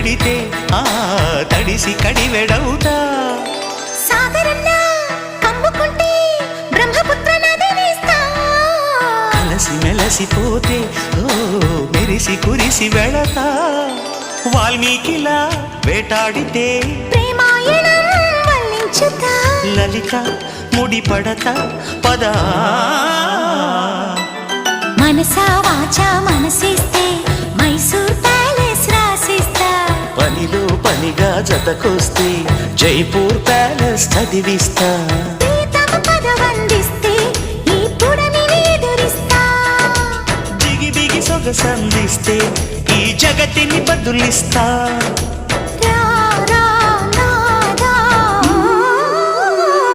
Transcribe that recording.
పెడితే ఆ తడిసి కడివెడవుతా సాగరన్నా కమ్ముకుంటే బ్రహ్మపుత్ర నది వేస్తా కలసి మెలసిపోతే ఓ మెరిసి కురిసి వెళతా వాల్మీకిలా వేటాడితే ప్రేమాయణం వల్లించుతా లలిత ముడిపడత పదా మనసా వాచా మనసిస్తే మైసూర్ ప్యాలెస్ రాసిస్తా పనిలో పనిగా జతకొస్తే జైపూర్ ప్యాలెస్ చదివిస్తా ప్రీతమ పదవందిస్తే ఈ పుడమిని ఎదురిస్తా జిగి బిగి సొగసందిస్తే ఈ జగతిని బదులిస్తా